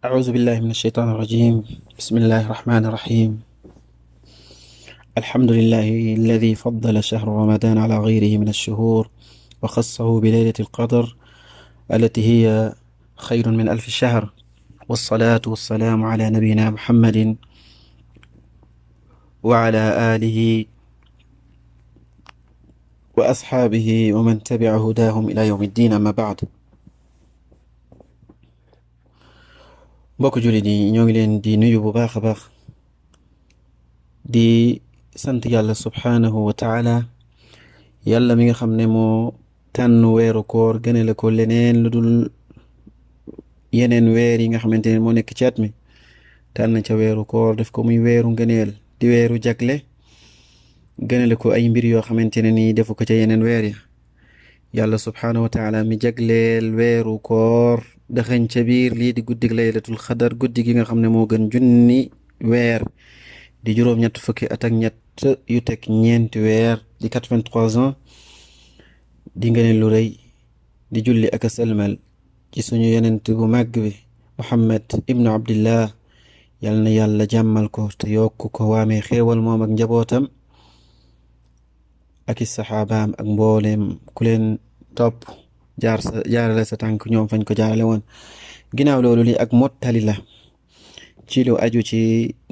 أعوذ بالله من الشيطان الرجيم. بسم الله الرحمن الرحيم. الحمد لله الذي فضل شهر رمضان على غيره من الشهور وخصه بليلة القدر التي هي خير من ألف شهر، والصلاة والسلام على نبينا محمد وعلى آله وأصحابه ومن تبع هداهم إلى يوم الدين. أما بعد، mbokk jullit yi ñoo ngi leen di nuyu bu baax a baax di sant yàlla subhaanahu wa taala, yàlla mi nga xam ne moo tànn weeru koor gënale ko leneen lu dul yeneen weer yi nga xamante ne moo nekk ci at mi. tànn ca weeru koor def ko muy weeru ngëneel di weeru jagle, gënale ko ay mbir yoo xamante ne nii defu ko ca yeneen weer ya. yàlla subhaanahu wa taala mi jagleel weeru koor daxañ ca biir lii di guddig laylatul xadar, guddi gi nga xam ne moo gën junni weer di juróom-ñett fukki at ak ñett yu teg ñeenti weer di 83 ans. di ngeen lu rëy di julli ak a selmal ci suñu yenent bu màgg bi Muhammad ibnu Abdillah, yal na yàlla jàmmal ko te yokk ko waamee xéewal moom ak njabootam ak i saxaabaam ak mbooleem ku leen topp jaarale sa tànk ñoom fañ ko jaarale woon. ginnaaw loolu li ak mottali la ci lu aju ci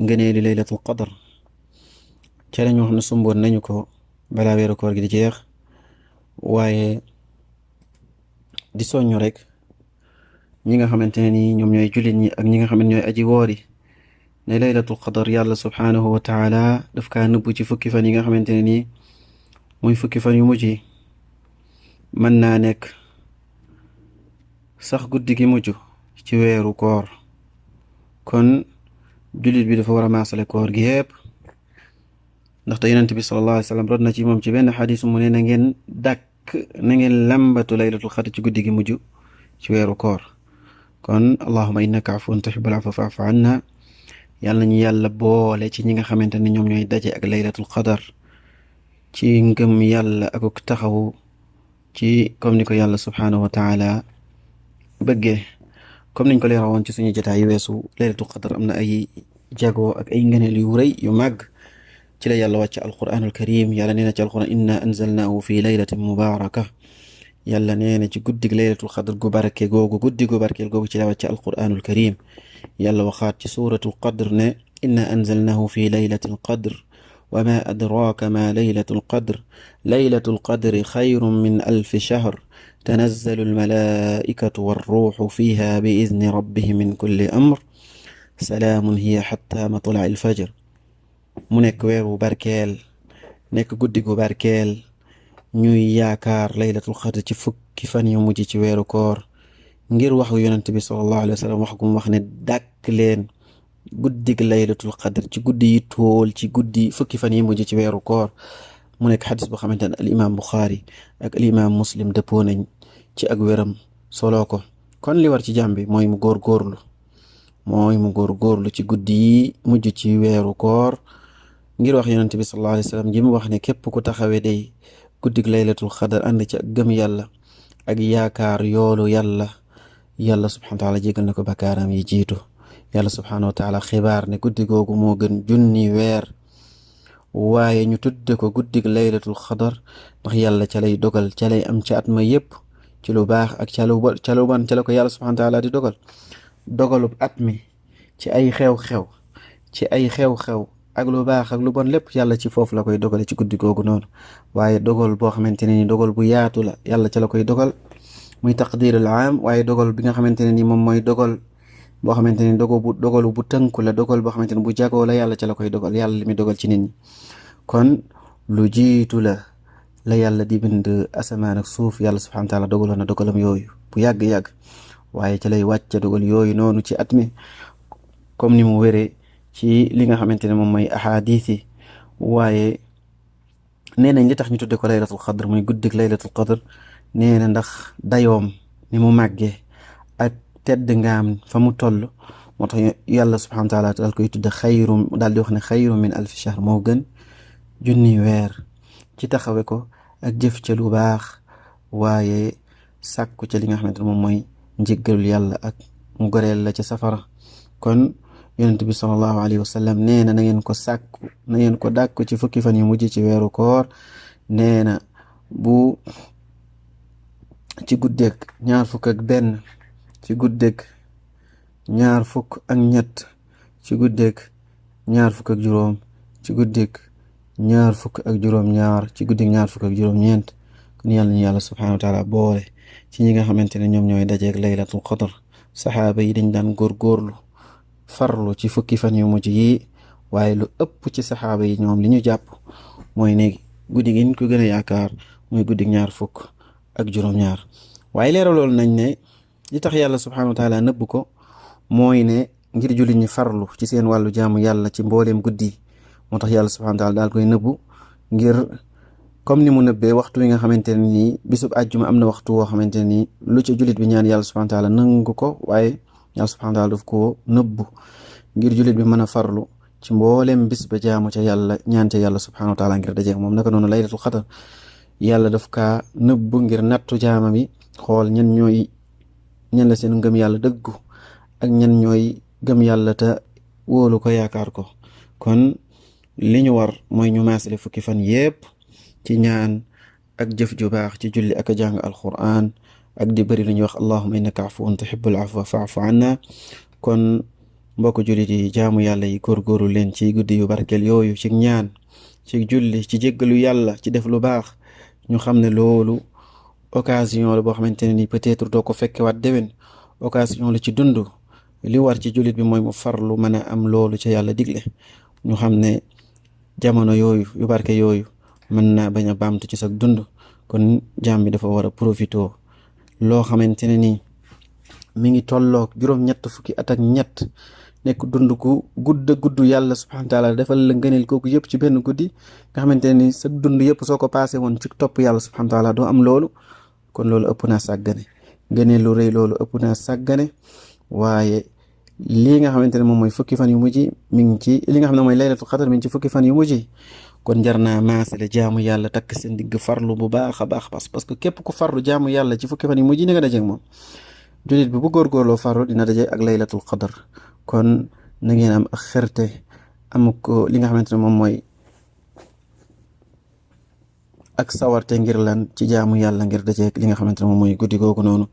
ngëneeli laylatul qadr ca lañu wax ne sumboon nañu ko balaa weeru koor gi di jeex, waaye di soññu rek ñi nga xamante ne ni ñoom ñooy jullit ñi ak ñi nga xam ne ñooy aji woor yi ne laylatul qadr yàlla subhaanahu wa taala daf kaa nëbbu ci fukki fan yi nga xamante ne nii muy fukki fan yu mujj yi. mën naa nekk sax guddi gi mujj ci weeru koor, kon jullit bi dafa war a maasale koor gi yépp, ndaxte yonent bi sallallahu alayhi wa sallam rod na ci moom ci benn xadis mu ne na ngeen lambatu laylatul xadr ci guddi gi mujj ci weeru koor. kon allahuma innaka afuwun tuhibbul afwa fa'fu anna, yàlla ñu yàlla boole ci ñi nga xamante ne ñoom ñooy daje ak laylatul xadar ci ngëm yàlla akuk taxawu ci comme ni ko yàlla subhaanahu wa taala bëggee. comme niñ ko leera woon ci suñu jotaay yu weesu, laylatul qadr am na ay jagoo ak ay ngëneel yu rëy yu màgg. ci la yàlla wàcc alquranul karim. yàlla nee na ci alquran inna anzalnaahu fi laylatin mubaraka. yàlla nee na ci guddig laylatul qadr gu barke googu, guddi gu barkeel googu ci la wàcc alquranul karim. yàlla waxaat ci suratul qadr ne inna anzalnaahu fi laylatil qadr wa ma adraka ma laylatul qadr laylatul qadri xayrun min alfi shahr tanazzalu almalaikatu warruuxu fiha bi idni rabbihim min kulli amr salaamun hiya xatta matlaci alfajr. mu nekk weer wu barkeel, nekk guddi gu barkeel, ñuy yaakaar laylatul qadr ci fukki fan yu mujj ci weeru koor, ngir waxu yonent bi sallallahu alayhi wa sallam wax gu mu wax ne dàkk leen guddig laylatul qadr ci guddi yi tool ci guddi fukki fan yi mujj ci weeru koor. mu nekk xadis boo xamante ne al imam Buxaari ak al imam Muslim dëppoo nañ ci ak wéram soloo ko. kon li war ci jàmm bi mooy mu góorgóorlu ci guddi yi mujj ci weeru koor, ngir wax yonent bi sallallahu alayhi wa sallam ji mu wax ne képp ku taxawee day guddig laylatul qadr ànd ci ak gëm yàlla ak yaakaar yoolu yàlla subhanahu wa taala jégal na ko bakkaaram yi jiitu. yàlla subhaanahu wa taala xibaar ne guddi googu moo gën junni weer, waaye ñu tudde ko guddig laylatul xadar ndax yàlla ca lay dogal, ca lay am ca at ma yépp ci lu baax ak ca lu bon ca la ko yàlla subhaanahu wa taala di dogalub at mi ci ay xew-xew ak lu baax ak lu bon lépp yàlla ci foofu la koy dogale ci guddi googu noonu. waaye dogal boo xamante ne ni dogal bu yaatu la, yàlla ca la koy dogal muy taqdirul aam. waaye dogal bi nga xamante ne ni moom mooy dogal boo xamante ni dogalu bu tënku la, dogal boo xamante ne bu jagoo la, yàlla ca la koy dogal, yàlla li muy dogal ci nit ñi. kon lu jiitu la yàlla di bind asamaan ak suuf, yàlla subhaanahu wa taala dogaloon na dogalam yooyu bu yàgg-yàgg, waaye ca lay wàcce dogal yooyu noonu ci at mi comme ni mu wéree ci li nga xamante ne moom mooy ahadis yi. waaye nee nañ li tax ñu tudde ko laylatul qadr muy guddig laylatul qadr, nee na ndax dayoom ni mu màggee ak tedd ngaam fa mu toll, moo tax yàlla subhaanahu wa taala daal koy tudde daal di wax ne xayrum min alfi shahr, moo gën junni weer ci taxawe ko ak jëf ca lu baax, waaye sàkku ca li nga xamante ne moom mooy njëggalul yàlla ak mu goreel la ci safara. kon yonent bi sallallahu alayhi wa sallam nee na ngeen ko sàkku na ngeen ko dàkku ci fukki fan yu mujj ci weeru koor. nee na bu ci guddeeg ñaar fukk ak benn, ci guddeeg ñaar fukk ak ñett, ci guddeeg ñaar fukk ak juróom, ci guddeeg ñaar fukk ak juróom-ñaar, ci guddeeg ñaar fukk ak juróom-ñeent. kon yàlla ñu yàlla subhanahu wa taala boole ci ñi nga xamante ne ñoom ñooy dajeeg laylatul qadr. saxaaba yi dañ daan góorgóorlu farlu ci fukki fan yu mujj yi, waaye lu ëpp ci saxaaba yi ñoom li ñu jàpp mooy ne guddi gi ñu ko gën a yaakaar mooy guddi ñaar fukk ak juróom-ñaar. waaye leeraloon nañ ne li tax yàlla subhanahu wa taala nëbb ko mooy ne ngir jullit ñi farlu ci seen wàllu jaamu yàlla ci mbooleem guddi. moo tax yàlla subhanahu wa taala daal koy nëbbu ngir comme ni mu nëbbee waxtu wi nga xamante ne nii bisub àjjuma am na waxtu woo xamante ne nii lu ci jullit bi ñaan yàlla subhanahu wa taala nangu ko, waaye yàlla subhanahu wa taala daf koo nëbbu ngir jullit bi mën a farlu ci mbooleem bis ba jaamu ca yàlla, ñaan ca yàlla subhanahu wa taala ngir dajeek moom. naka noonu laylatul qadr yàlla daf kaa nëbbu ngir nattu jaama bi, xool ñan la seen ngëm yàlla dëggu ak ñan ñooy gëm yàlla te wóolu ko yaakaar ko. kon li ñu war mooy ñu maasale fukki fan yépp ci ñaan ak jëf ju baax, ci julli ak a jàng alquran ak di bëri lu ñuy wax allahumma innaka afuwun tuhibbul afwa fa'fu anna. kon mbokk jullit yi, jaamu yàlla yi góorgóorlu leen ci guddi yu barkeel yooyu ci ñaan, ci julli, ci jéggalu yàlla, ci def lu baax. ñu xam ne loolu occasion la boo xamante ne ni peut-être doo ko fekkewaat déwén. occasion la ci dund. li war ci jullit bi mooy mu farlu mën a am loolu ca yàlla digle. ñu xam ne jamono yooyu yu barke yooyu mën naa bañ a baamtu ci sa dund. kon jaam bi dafa war a profitoo loo xamante ne nii mi ngi tolloog juróom-ñett fukki at ak ñett, nekk dund ku gudd yàlla subhanahu wa taala defal la ngëneel kooku yëpp ci benn guddi, nga xamante ne ni sa dund yëpp soo ko passé woon ci topp yàlla subhanahu wa taala doo am loolu. kon loolu ëpp naa sàggane, ngëneel lu rëy loolu ëpp naa sàggane. waaye lii nga xamante ne moom mooy fukki fan yu mujj mi ngi ci li nga xam ne mooy laylatul qadr mi ngi ci fukki fan yu mujj. kon jar naa maasale jaamu yàlla, takk seen digg farlu bu baax a baax, parce que képp ku farlu jaamu yàlla ci fukki fan yu mujj ni nga dajeeg moom. jullit bi bu góorgóorloo farlu dina daje ak laylatul qadr. kon na ngeen am ak xerte, am ko li nga xamante ne moom mooy ak sawarte ngir lan ci jaamu yàlla, ngir dajeek li nga xamante ne moom mooy guddi googu noonu.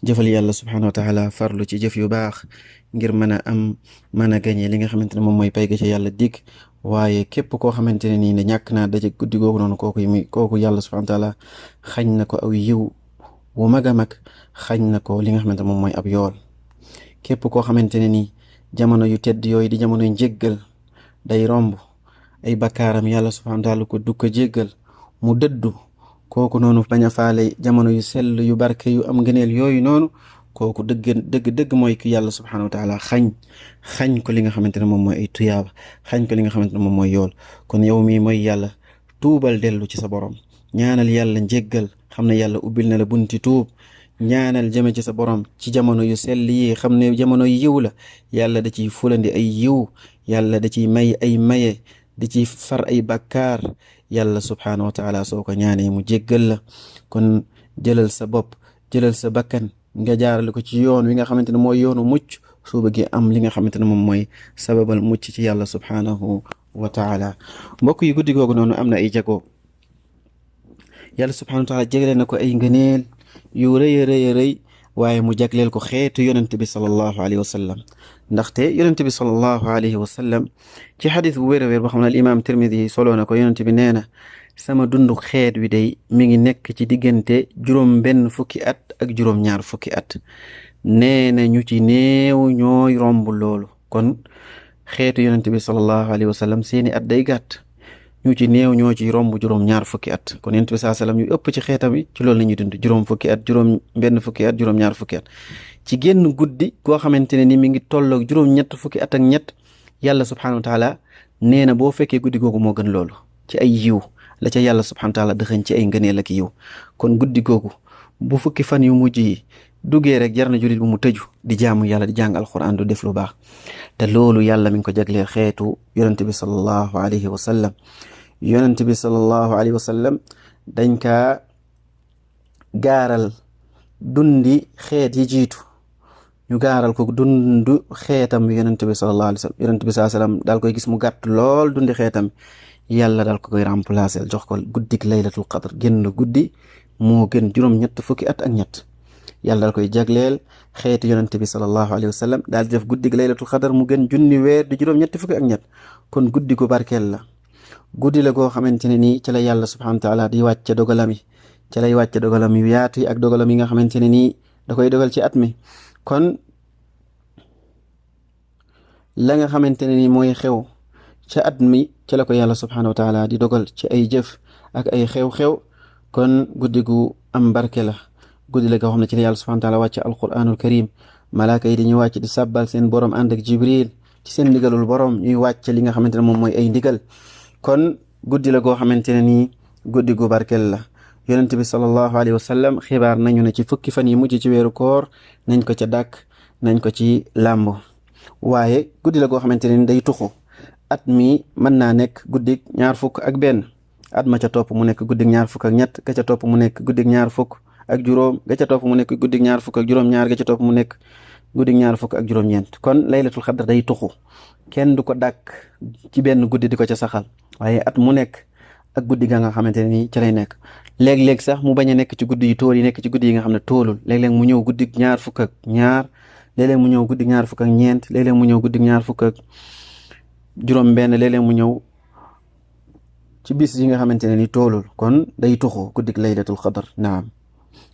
jëfal yàlla subhanahu wa taala, farlu ci jëf yu baax ngir mën a gañe li nga xamante ne moom mooy pay ga ci yàlla dig. waaye képp koo xamante ne nii ne ñàkk naa dajeek guddi googu noonu, kooku yàlla subhanahu wa taala xañ na ko aw yiw wu mag a mag, xañ na ko li nga xamante ne moom mooy ab yool. képp koo xamante ne nii jamono yu tedd yooyu di jamono yu njéggal day romb ay bakkaaram, yàlla subhanahu wa taala du ko jéggal, mu dëddu, kooku noonu bañ a faale jamono yu sell yu barke yu am ngëneel yooyu noonu, kooku dëgg mooy ki yàlla subhanahu wa taala xañ ko li nga xamante ne moom mooy ay tuyaaba, xañ ko li nga xamante ne moom mooy yool. kon yow mii mooy yàlla, tuubal dellu ci sa borom, ñaanal yàlla njéggal, xam ne yàlla ubbil na la bunti tuub, ñaanal jëme ci sa borom ci jamono yu sell yi, xam ne jamono yu yiw la. yàlla da ciy fulandi ay yiw, yàlla da ciy may ay maye, da ciy far ay bakkaar. yàlla subhanahu wa taala soo ko ñaanee mu jéggal la. kon jëlal sa bopp, jëlal sa bakkan, nga jaarale ko ci yoon wi nga xamante ne mooy yoonu mucc, soo bëggee am li nga xamante ne moom mooy sababal mucc ci yàlla subhanahu wa taala. mbokk yi, guddi googu noonu am na ay jago. yàlla subhanahu wa taala jégle na ko ay ngëneel yu rëy a rëy, waaye mu jagleel ko xeetu yonent bi sallallahu alayhi wa sallam. ndaxte yonent bi sallallahu alayhi wa sallam ci xadis bu wér a wér boo xam ne al imaam Tirmidi soloo na ko, yonent bi nee na sama dundu xeet wi day mi ngi nekk ci diggante juróom benn fukki at ak juróom ñaar fukki at. nee na ñu ci néew ñooy romb loolu. kon xeetu yonent bi sallallahu alayhi wa sallam seeni at day gàtt, ñu ci néew ñoo ci romb juróom ñaar fukki at. kon yonent bi sallallahu alayhi wa sallam ñu ëpp ci xeetam yi ci loolu la ñuy dund, juróom fukki at, juróom benn fukki at, juróom ñaar fukki at. ci génn guddi koo xamante ne ni mi ngi tolloog juróom ñett fukki at ak ñett, yàlla subhanahu wa taala nee na boo fekkee guddi googu moo gën loolu ci ay yiw la ca yàlla subhanahu wa taala dëxëñ ci ay ngëneel ak yiw. kon guddi googu bu fukki fan yu mujj yi duggee rek jar na jullit bu mu tëju di jaamu yàlla, di jàng alquran, du def lu baax. te loolu yàlla mi ngi ko jagleel xeetu yonent bi sallallahu alayhi wa sallam. yonent bi sallallahu alayhi wa sallam dañ kaa gaaral dundi xeet yi jiitu, ñu gaaral ko dundu xeetam bi yonent bi sallallahu alayhi wa sallam yonent bi sallallahu alayhi wa sallam daal koy gis mu gàtt lool dundi xeetam yàlla daal ko koy remplacer jox ko guddik laylatul qadr génn guddi moo gën juróom-ñett fukki at ak ñett yàlla daal koy jagleel xeeti yonent bi sallallahu alayhi wa sallam daal di def guddik laylatul qadr mu gën junni weer di juróom-ñetti fukki ak ñett kon guddi gu barkeel la guddi la goo xamante ne nii ci la yàlla subhanahu wa taala di wàcce dogalam yi ci lay wàcce dogalam yu yaatu yi ak dogalam yi nga xamante ne nii da koy dogal ci at mi kon la nga xamante ne nii mooy xew ca at mi ci la ko yàlla subhanahu wa taala di dogal ci ay jëf ak ay xew-xew kon guddi gu am barke la guddi la goo xam ne ci la yàlla subhanahu wa taala wàcce alquranul karim malaaka yi dañuy wàcc di sàbbal seen borom ànd ak jibril ci seen ndigalul borom ñuy wàcc li nga xamante ne moom mooy ay ndigal kon guddi la goo xamante ne nii guddi gu barkel la yonent bi sallallahu alayhi wa sallam xibaar nañu ne ci fukki fan yi mujj ci weeru koor nañ ko ca dàkk nañ ko ci làmb waaye guddi la goo xamante ne ni day tuxu at mi mën naa nekk guddig ñaar fukk ak benn at ma ca topp mu nekk guddig ñaar fukk ak ñett ga ca topp mu nekk guddig ñaar fukk ak juróom ga ca topp mu nekk guddig ñaar fukk ak juróom-ñaar ga ca topp mu nekk guddig ñaar fukk ak juróom-ñeent kon laylatul xadr day tuxu kenn du ko dàkk ci benn guddi di ko ca saxal waaye at mu nekk ak guddi ga nga xamante ne nii ci lay nekk léeg-léeg sax mu bañ a nekk ci guddi yu tool yi nekk ci guddi yi nga xam ne toolul léeg-léeg mu ñëw guddi ñaar fukk ak ñaar léeg-léeg mu ñëw guddi ñaar fukk ak ñeent léeg-léeg mu ñëw guddi ñaar fukk ak juróom benn léeg-léeg mu ñëw ci bis yi nga xamante ne ni toolul kon day tuxu guddi laylatul qadr naam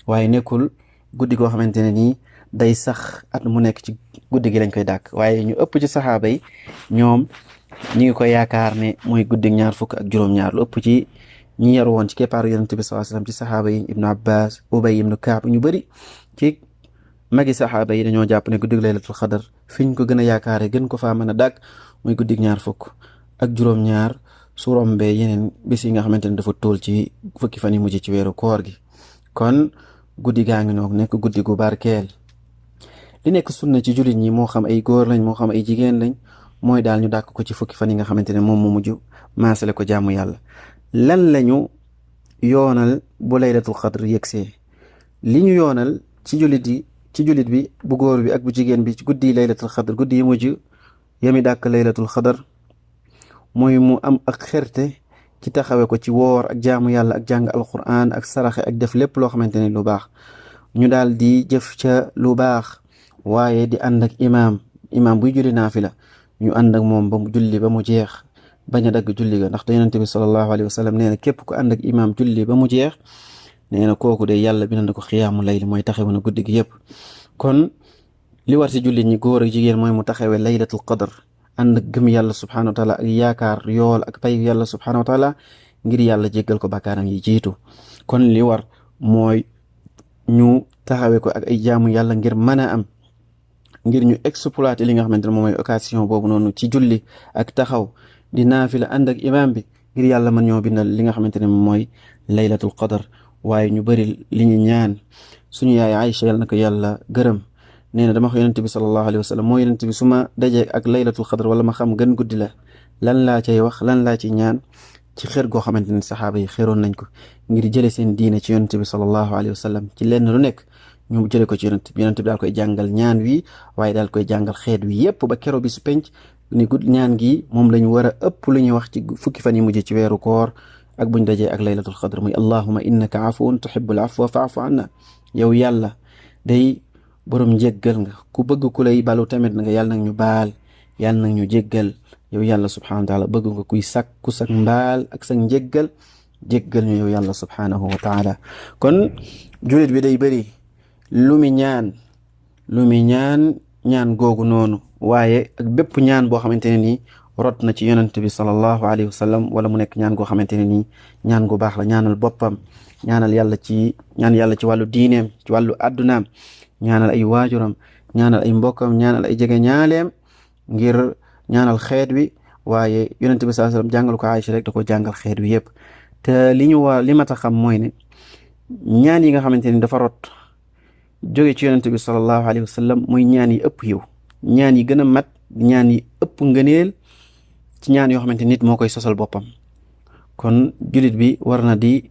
waaye nekkul guddi goo xamante ne nii day sax at mu nekk ci guddi gi lañ koy dàkk waaye ñu ëpp ci saxaaba yi ñoom ñi ngi ko yaakaar ne mooy guddi ñaar fukk ak juróom-ñaar lu ëpp ci ñi yaru woon ci keppaaru yonent bi sallallahu alayhi wasallam ci saxaaba yi ibnu abbas ubay ibnu kaab ñu bëri ci magi saxaaba yi dañoo jàpp ne guddi laylatul qadr fiñ ko gën a yaakaare gën ko faa mën a dàkk mooy guddi ñaar fukk ak juróom-ñaar su rombee yeneen bis yi nga xamante ne dafa tool ci fukki fan yi mujj ci weeru koor gi kon guddi gaa ngi noog nekk guddi gu barkeel li nekk sunna ci jullit ñi moo xam ay góor lañ moo xam ay jigéen lañ mooy daal ñu dàkk ko ci fukki fan yi nga xamante ne moom mu mujj maasale ko jaamu yàlla lan lañu yoonal bu laylatul qadr yegsee li ñu yoonal ci jullit bi bu góor bi ak bu jigéen bi ci guddi laylatul qadr guddi yi mujj yami dàkk laylatul qadr mooy mu am ak xerte ci taxawe ko ci woor ak jaamu yàlla ak jàng alquran ak saraxe ak def lépp loo xamante ne lu baax ñu daal di jëf ca lu baax waaye di ànd ak imaam buy julli naafila ñu ànd ak moom ba mu julli ba mu jeex bañ a dagg julli ga ndax yonent bi sallallahu alayhi wa sallam nee na képp ku ànd ak imaam julli ba mu jeex nee na kooku de yàlla bind na ko xiyaamu layli mooy taxawe na guddi gi yëpp kon li war ci jullit ñi góor ak jigéen mooy mu taxawe laylatul qadr ànd ak gëm yàlla subhanahu wa taala ak yaakaar yool ak pay yàlla subhanahu wa taala ngir yàlla jéggal ko bakkaaram yi jiitu kon li war mooy ñu taxawe ko ak ay jaamu yàlla ngir mën a am ngir ñu exploiter li nga xamante ne moom mooy occasion boobu noonu ci julli ak taxaw di naafila ànd ak imaam bi ngir yàlla mën ñoo bindal li nga xamante ne moom mooy laylatul qadr waaye ñu bëri li ñu ñaan suñu yaay Aïcha yàlla na ko yàlla gërëm nee na dama wax yonent bi sallallahu alayhi wa sallam moo yonent bi su ma dajee ak laylatul qadr wala ma xam gën guddi la lan laa cay wax lan laa ci ñaan ci xër goo xamante ne saxaaba yi xëroon nañ ko ngir jële seen diine ci yonent bi sallallahu alayhi wa sallam ci lenn lu nekk ñu jële ko ci yonent bi daal koy jàngal ñaan wi waaye daal koy jàngal xeet wi yépp ba kero bi su penc ni gudd ñaan gi moom lañ war a ëpp lu ñuy wax ci fukki fan yi mujj ci weeru koor ak buñ dajee ak laylatul qadr muy allahuma innaka afuwun tuhibbul afwa fa'fu anna yow yàlla day borom njéggal nga ku bëgg ku lay balu tamit nga yàlla nag ñu baal yàlla nag ñu jéggal yow yàlla subhanahu wa taala bëgg nga kuy sàkku sak mbaal ak sak njéggal jéggal ñu yow yàlla subhanahu wa taala kon julit bi day bëri lu mi ñaan googu noonu waaye ak bépp ñaan boo xamante ne nii rot na ci yonent bi sallallahu alayhi wa sallam wala mu nekk ñaan goo xamante ne nii ñaan gu baax la ñaanal boppam ñaan yàlla ci wàllu diineem ci wàllu addunaam ñaanal ay waajuram ñaanal ay mbokkam ñaanal ay jege ñaaleem ngir ñaanal xeet wi waaye yonent bi sallallahu alayhi wa sallam jàngal ko Aïcha rek da ko jàngal xeet wi yëpp te li ma ta xam mooy ne ñaan yi nga xamante ni dafa rot jóge ci yonent bi sallallahu alayhi wa sallam mooy ñaan yi ëpp yiw ñaan yi gën a mat ñaan yi ëpp ngëneel ci ñaan yoo xamante nit moo koy sosal boppam kon jullit bi war na di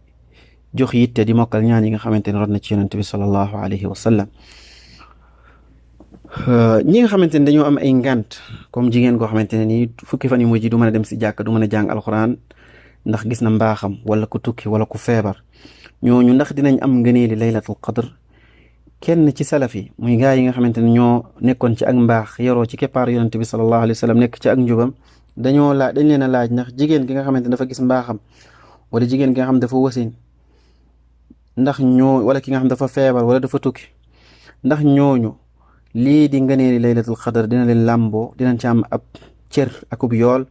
jox yitte di mokkal ñaan yi nga xamante ne rot na ci yonent bi sallallahu alayhi wa sallam ñi nga xamante ne dañoo am ay ngànt comme jigéen koo xamante ne nii fukki fan yu mujj du mën a dem si jàkk du mën a jàng alxuraan ndax gis na mbaaxam wala ku tukki wala ku feebar ñooñu ndax dinañ am ngëneeli laylatul qadr. kenn ci salaf yi muy gaa yi nga xamante ne ñoo nekkoon ci ak mbaax yaroo ci keppaar yonente bi sallallahu alayhi wa sallam nekk ci ak njubam dañ leen a laaj ndax jigéen gi nga xamante ne dafa gis mbaaxam wala jigéen gi nga xam dafa wasin ndax wala ki nga xam dafa feebar wala dafa tukki ndax ñooñu lii di ngëneeli laylatul qadr dina leen làmboo dinañ ci am ab cër akub yool.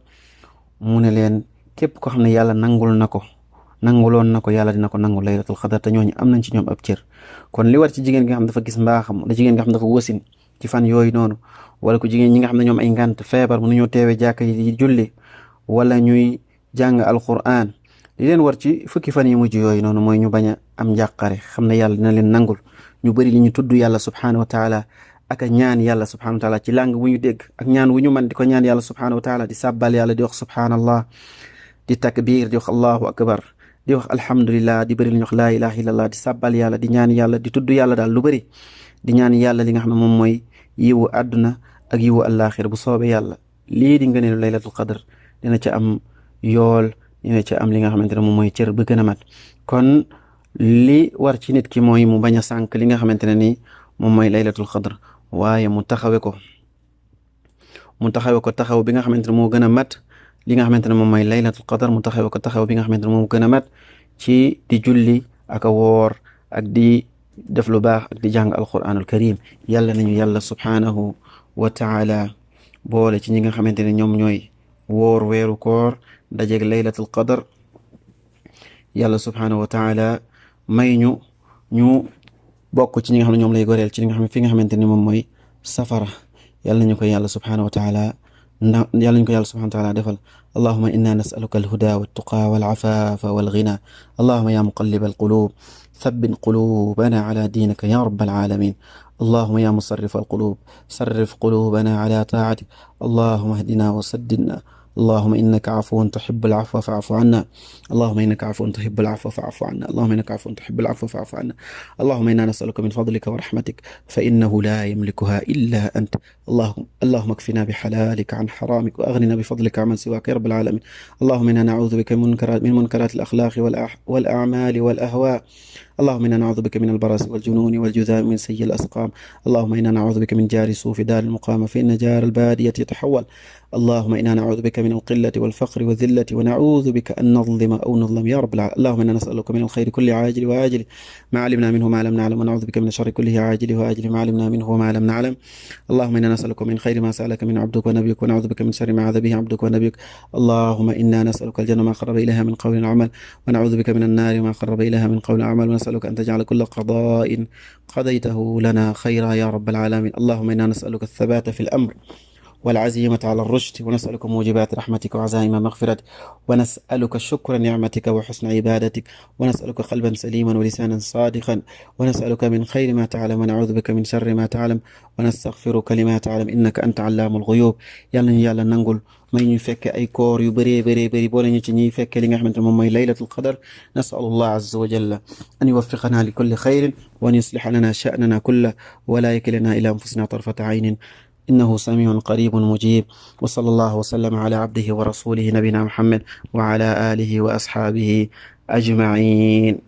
mu ne leen képp ko xam ne yàlla nanguloon na ko yàlla dina ko nangul laylatul qadr te ñooñu am nañ ci ñoom ab cër. kon li war ci jigéen gi nga xam dafa gis mbaaxam wala jigéen nga xam dafa wasin ci fan yooyu noonu wala ko jigéen ñi nga xam ne ñoom ay ngànt feebar mënuñoo teewe jàkka yi di julli wala ñuy jàng alquran li leen war ci fukki fan yi mujj yooyu noonu mooy ñu bañ a am njàqare xam ne yàlla dina leen nangul ñu bëri li ñu tudd yàlla subhanahu wa taala ak a ñaan yàlla subhanahu wa taala ci làng wu ñu dégg ak ñaan wu ñu man di ko ñaan yàlla subhanahu wa taala di sàbbal yàlla di wax subhanallah di takbir di wax allahu akbar di wax alhamdulillah di bëri li ñu wax laa ilaha illallah di sàbbal yàlla di ñaan yàlla di tudd yàlla daal lu bëri di ñaan yàlla li nga xam ne moom mooy yiwu àdduna ak yiwu àllaaxira bu soobee yàlla lii di ngëneelu laylatul qadr dina ca am yool dina ca am li nga xamante ne moom mooy cër ba gën a mat. kon li war ci nit ki mooy mu bañ a sànk li nga xamante ne nii moom mooy laylatul qadr waaye mu taxawe ko taxaw bi nga xamante ne moo gën a mat li nga xamante ne moom mooy laylatul qadr mu taxawe ko taxaw bi nga xamante ne moo gën a mat ci di julli ak a woor ak di def lu baax ak di jàng alquranul karim. yàlla nañu yàlla subhanahu wa taala boole ci ñi nga xamante ne ñoom ñooy woor weeru koor dajeeg laylatul qadr. yàlla subhanahu wa taala may ñu bokk ci ñi nga xam ne ñoom lay goreel ci li nga xam ne fi nga xamante ni moom mooy safara. yàlla nañu ko yàlla subhanahu wa taala defal. allahuma inna nasaluka alhuda waltuqa walcafafa walghina allahuma ya muqallib alqulub thabbit qulubana ala dinika ya rabbal alamin. اللهم يا مصرف القلوب صرف قلوبنا على طاعتك. اللهم اهدنا وسددنا. اللهم إنك عفو تحب العفو فاعف عنا. اللهم إنك عفو تحب العفو فاعف عنا. اللهم إنك عفو تحب العفو فاعف عنا. اللهم إنا نسألك من فضلك ورحمتك فإنه لا يملكها إلا أنت. اللهم اكفنا بحلالك عن حرامك وأغننا بفضلك عمن سواك يا رب العالمين. اللهم إنا نعوذ بك من منكرات الأخلاق والأعمال والأهواء. اللهم إنا نعوذ بك من البرص والجنون والجذام من سيء الأسقام. اللهم إنا نعوذ بك من جار سوء في دار المقامة فإن جار البادية يتحول. اللهم إنا نعوذ بك من القلة والفقر والذلة ونعوذ بك أن نظلم أو نظلم يا رب العالمين. اللهم إنا نسألك من الخير كل عاجل وآجل ما علمنا منه ما لم نعلم ونعوذ بك من الشر كله عاجل وآجل ما علمنا منه وما لم نعلم. اللهم إنا نسألك من خير ما سألك من عبدك ونبيك ونعوذ بك من شر ما عذب به عبدك ونبيك. اللهم إنا نسألك الجنة ما قرب إليها من قول وعمل ونعوذ بك من النار ما قرب إليها من قول وعمل ونسألك أن تجعل كل قضاء قضيته لنا خيرا يا رب العالمين. اللهم إنا نسألك الثبات في الأمر والعزيمة على الرشد ونسألك موجبات رحمتك وعزائم مغفرتك ونسألك شكر نعمتك وحسن عبادتك ونسألك قلبا سليما ولسانا صادقا ونسألك من خير ما تعلم ونعوذ بك من شر ما تعلم ونستغفرك لما تعلم إنك أنت علام الغيوب. yàlla nangul may ñu fekk ay koor yu bëree boole ñu ci ñuy fekk li nga xamante ne moom mooy laylatul qadr. nasalu allah azza wa jalla an yuwaffiqana li kulli xayrin wa an yusliha lana sha'nana kullahu wa la yakilna ila anfusina tarfata aynin إنه سميع قريب مجيب. وصلى الله وسلم على عبده ورسوله نبينا محمد وعلى آله وأصحابه أجمعين.